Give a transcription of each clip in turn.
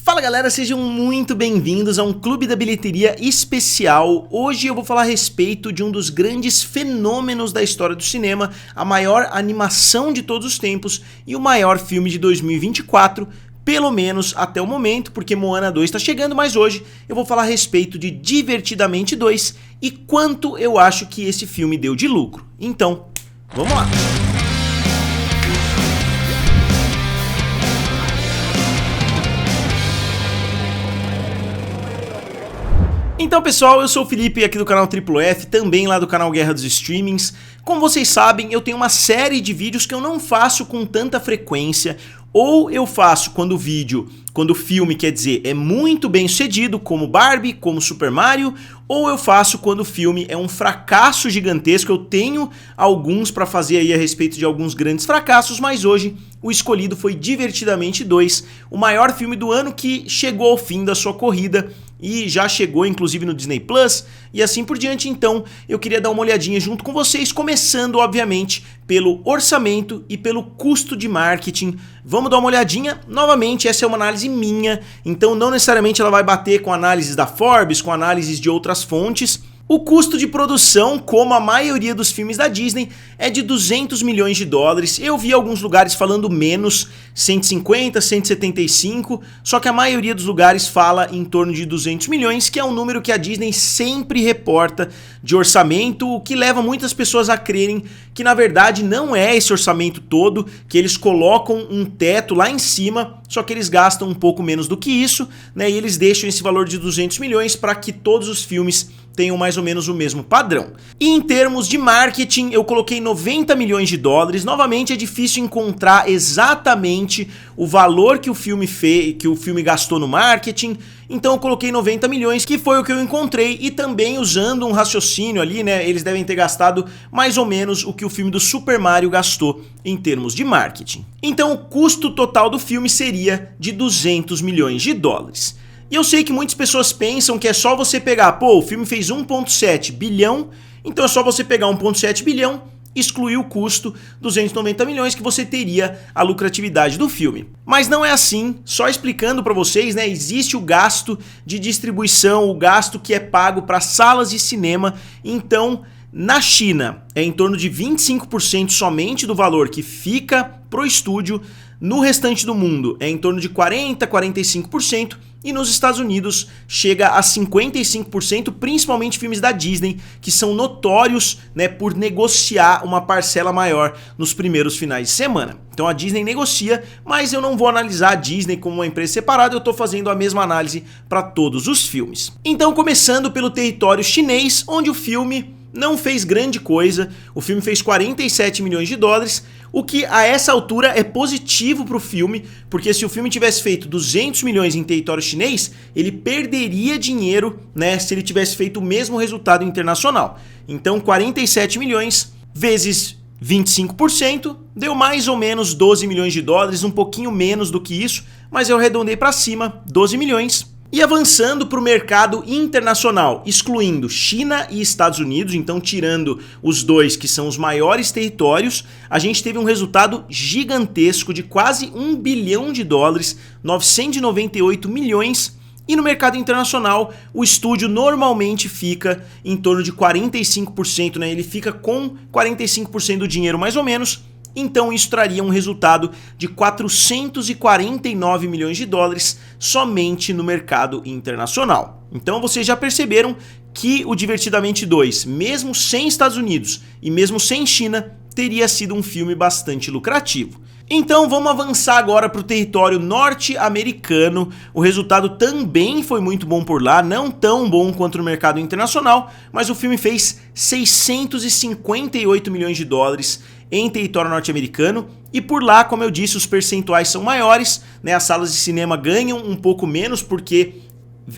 Fala galera, sejam muito bem-vindos a um Clube da Bilheteria especial. Hoje eu vou falar a respeito de um dos grandes fenômenos da história do cinema, a maior animação de todos os tempos e o maior filme de 2024, pelo menos até o momento, porque Moana 2 está chegando, mas hoje eu vou falar a respeito de Divertidamente 2 e quanto eu acho que esse filme deu de lucro. Então, vamos lá! Então pessoal, eu sou o Felipe aqui do canal Triplo F, também lá do canal Guerra dos Streamings. Como vocês sabem, eu tenho uma série de vídeos que eu não faço com tanta frequência, ou eu faço quando o filme, quer dizer, é muito bem sucedido, como Barbie, como Super Mario, ou eu faço quando o filme é um fracasso gigantesco. Eu tenho alguns para fazer aí a respeito de alguns grandes fracassos, mas hoje o escolhido foi Divertidamente 2, o maior filme do ano que chegou ao fim da sua corrida e já chegou inclusive no Disney Plus e assim por diante. Então eu queria dar uma olhadinha junto com vocês, começando obviamente pelo orçamento e pelo custo de marketing. Vamos dar uma olhadinha. Novamente, essa é uma análise minha, então não necessariamente ela vai bater com análises da Forbes, com análises de outras fontes. O custo de produção, como a maioria dos filmes da Disney, é de 200 milhões de dólares. Eu vi alguns lugares falando menos, 150, 175, só que a maioria dos lugares fala em torno de 200 milhões, que é um número que a Disney sempre reporta de orçamento, o que leva muitas pessoas a crerem que na verdade não é esse orçamento todo, que eles colocam um teto lá em cima, só que eles gastam um pouco menos do que isso, né? E eles deixam esse valor de 200 milhões para que todos os filmes tenham mais ou menos o mesmo padrão. E em termos de marketing, eu coloquei 90 milhões de dólares. Novamente é difícil encontrar exatamente o valor que o filme gastou no marketing, então eu coloquei 90 milhões, que foi o que eu encontrei, e também usando um raciocínio ali, né, eles devem ter gastado mais ou menos o que o filme do Super Mario gastou em termos de marketing. Então o custo total do filme seria de 200 milhões de dólares. E eu sei que muitas pessoas pensam que é só você pegar, pô, o filme fez 1,7 bilhão, então é só você pegar 1,7 bilhão, excluir o custo, 290 milhões, que você teria a lucratividade do filme. Mas não é assim, só explicando para vocês, né, existe o gasto de distribuição, o gasto que é pago para salas de cinema. Então, na China, é em torno de 25% somente do valor que fica pro estúdio. No restante do mundo é em torno de 40, 45%, e nos Estados Unidos chega a 55%, principalmente filmes da Disney, que são notórios, né, por negociar uma parcela maior nos primeiros finais de semana. Então a Disney negocia, mas eu não vou analisar a Disney como uma empresa separada, eu estou fazendo a mesma análise para todos os filmes. Então, começando pelo território chinês, onde o filme não fez grande coisa, o filme fez 47 milhões de dólares, o que a essa altura é positivo para o filme, porque se o filme tivesse feito 200 milhões em território chinês, ele perderia dinheiro, né, se ele tivesse feito o mesmo resultado internacional. Então 47 milhões vezes 25% deu mais ou menos 12 milhões de dólares, um pouquinho menos do que isso, mas eu arredondei para cima, 12 milhões. E avançando para o mercado internacional, excluindo China e Estados Unidos, então tirando os dois que são os maiores territórios, a gente teve um resultado gigantesco de quase 1 bilhão de dólares, 998 milhões. E no mercado internacional, o estúdio normalmente fica em torno de 45%, né? Ele fica com 45% do dinheiro mais ou menos. Então isso traria um resultado de 449 milhões de dólares somente no mercado internacional. Então vocês já perceberam que o Divertidamente 2, mesmo sem Estados Unidos e mesmo sem China, teria sido um filme bastante lucrativo. Então vamos avançar agora para o território norte-americano. O resultado também foi muito bom por lá, não tão bom quanto no mercado internacional, mas o filme fez 658 milhões de dólares em território norte-americano, e por lá, como eu disse, os percentuais são maiores, né? As salas de cinema ganham um pouco menos porque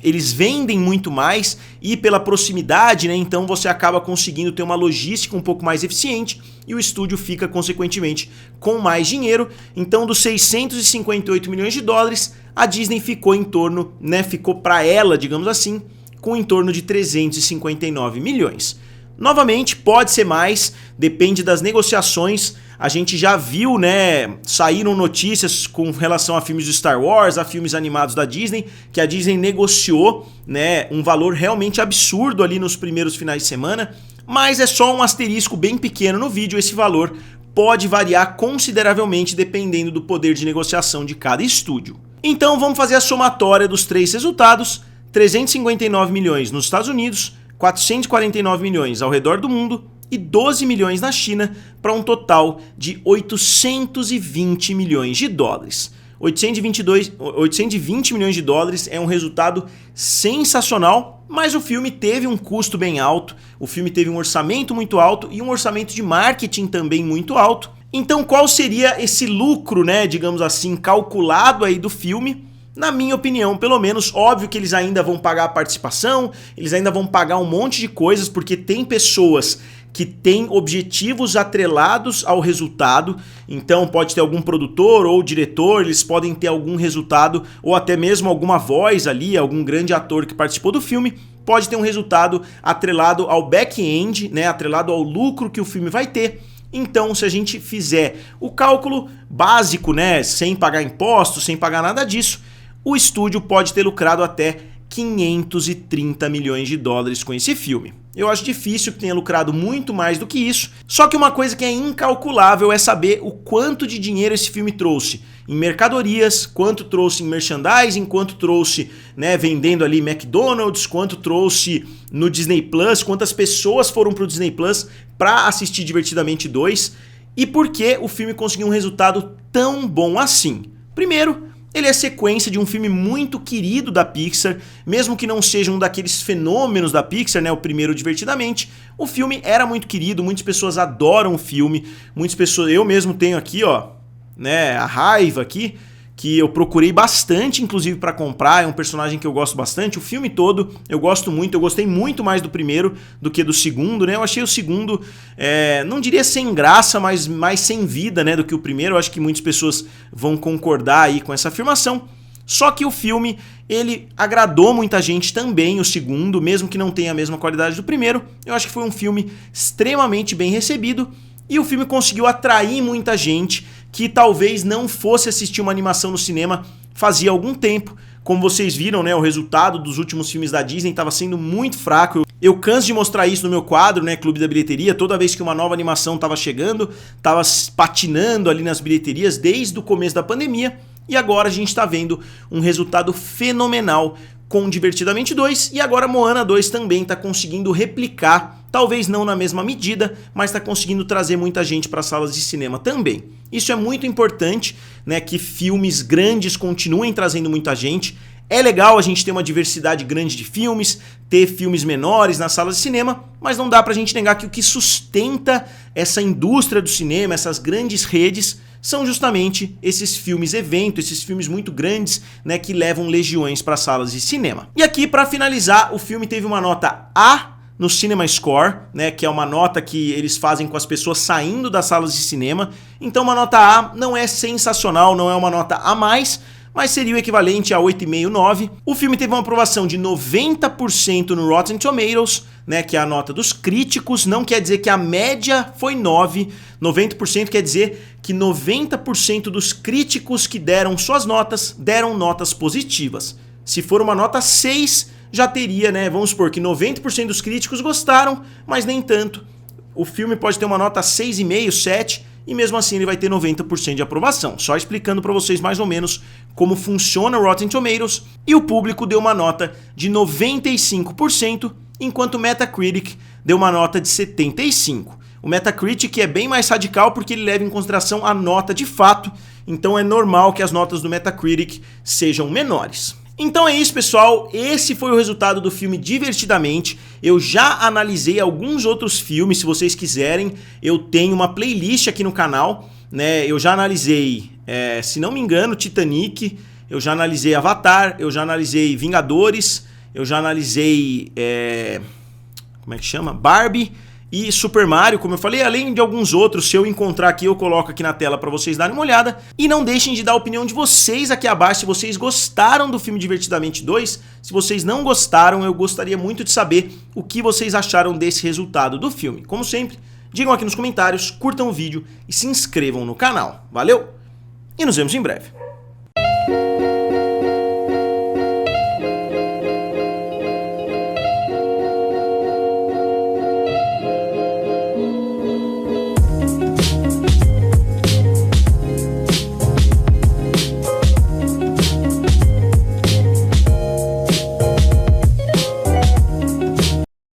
eles vendem muito mais e pela proximidade, né? Então você acaba conseguindo ter uma logística um pouco mais eficiente e o estúdio fica consequentemente com mais dinheiro. Então dos 658 milhões de dólares, a Disney ficou em torno, né? Ficou para ela, digamos assim, com em torno de 359 milhões. Novamente, pode ser mais, depende das negociações. A gente já viu, né, saíram notícias com relação a filmes de Star Wars, a filmes animados da Disney, que a Disney negociou, né, um valor realmente absurdo ali nos primeiros finais de semana, mas é só um asterisco bem pequeno no vídeo, esse valor pode variar consideravelmente dependendo do poder de negociação de cada estúdio. Então vamos fazer a somatória dos três resultados: 359 milhões nos Estados Unidos, 449 milhões ao redor do mundo e 12 milhões na China, para um total de 820 milhões de dólares. 820 milhões de dólares é um resultado sensacional, mas o filme teve um custo bem alto, o filme teve um orçamento muito alto e um orçamento de marketing também muito alto. Então qual seria esse lucro, né, digamos assim, calculado aí do filme? Na minha opinião, pelo menos, óbvio que eles ainda vão pagar a participação, eles ainda vão pagar um monte de coisas, porque tem pessoas que têm objetivos atrelados ao resultado, então pode ter algum produtor ou diretor, eles podem ter algum resultado, ou até mesmo alguma voz ali, algum grande ator que participou do filme, pode ter um resultado atrelado ao back-end, né, atrelado ao lucro que o filme vai ter. Então, se a gente fizer o cálculo básico, né, sem pagar impostos, sem pagar nada disso, o estúdio pode ter lucrado até 530 milhões de dólares com esse filme. Eu acho difícil que tenha lucrado muito mais do que isso, só que uma coisa que é incalculável é saber o quanto de dinheiro esse filme trouxe em mercadorias, quanto trouxe em merchandising, quanto trouxe, né, vendendo ali McDonald's, quanto trouxe no Disney Plus, quantas pessoas foram pro Disney Plus para assistir Divertidamente 2 e por que o filme conseguiu um resultado tão bom assim. Primeiro, ele é sequência de um filme muito querido da Pixar, mesmo que não seja um daqueles fenômenos da Pixar, né, o primeiro Divertidamente, o filme era muito querido, muitas pessoas adoram o filme, muitas pessoas, eu mesmo tenho aqui, ó, né, a Raiva aqui, que eu procurei bastante, inclusive, para comprar, é um personagem que eu gosto bastante, o filme todo eu gosto muito, eu gostei muito mais do primeiro do que do segundo, né, eu achei o segundo, não diria sem graça, mas mais sem vida, né, do que o primeiro, eu acho que muitas pessoas vão concordar aí com essa afirmação, só que o filme, ele agradou muita gente também, o segundo, mesmo que não tenha a mesma qualidade do primeiro, eu acho que foi um filme extremamente bem recebido, e o filme conseguiu atrair muita gente que talvez não fosse assistir uma animação no cinema fazia algum tempo. Como vocês viram, né, o resultado dos últimos filmes da Disney estava sendo muito fraco. Eu canso de mostrar isso no meu quadro, né, Clube da Bilheteria. Toda vez que uma nova animação estava chegando, estava patinando ali nas bilheterias desde o começo da pandemia. E agora a gente está vendo um resultado fenomenal com Divertidamente 2 e agora Moana 2 também está conseguindo replicar, talvez não na mesma medida, mas está conseguindo trazer muita gente para as salas de cinema também. Isso é muito importante, né, que filmes grandes continuem trazendo muita gente. É legal a gente ter uma diversidade grande de filmes, ter filmes menores nas salas de cinema, mas não dá pra gente negar que o que sustenta essa indústria do cinema, essas grandes redes, são justamente esses filmes evento, esses filmes muito grandes, né, que levam legiões para salas de cinema. E aqui, para finalizar, o filme teve uma nota A no Cinema Score, né, que é uma nota que eles fazem com as pessoas saindo das salas de cinema. Então uma nota A não é sensacional, não é uma nota A+, mas seria o equivalente a 8,5, 9. O filme teve uma aprovação de 90% no Rotten Tomatoes, né, que é a nota dos críticos, não quer dizer que a média foi 9, 90% quer dizer que 90% dos críticos que deram suas notas, deram notas positivas. Se for uma nota 6, já teria, né, vamos supor que 90% dos críticos gostaram, mas nem tanto. O filme pode ter uma nota 6,5, 7, e mesmo assim ele vai ter 90% de aprovação. Só explicando para vocês mais ou menos como funciona o Rotten Tomatoes, e o público deu uma nota de 95%, enquanto o Metacritic deu uma nota de 75%. O Metacritic é bem mais radical porque ele leva em consideração a nota de fato, então é normal que as notas do Metacritic sejam menores. Então é isso, pessoal, esse foi o resultado do filme Divertidamente. Eu já analisei alguns outros filmes, se vocês quiserem, eu tenho uma playlist aqui no canal, né? Eu já analisei, se não me engano, Titanic, eu já analisei Avatar, eu já analisei Vingadores, eu já analisei, como é que chama? Barbie, e Super Mario, como eu falei, além de alguns outros, se eu encontrar aqui eu coloco aqui na tela para vocês darem uma olhada. E não deixem de dar a opinião de vocês aqui abaixo, se vocês gostaram do filme Divertidamente 2, se vocês não gostaram, eu gostaria muito de saber o que vocês acharam desse resultado do filme. Como sempre, digam aqui nos comentários, curtam o vídeo e se inscrevam no canal. Valeu! E nos vemos em breve.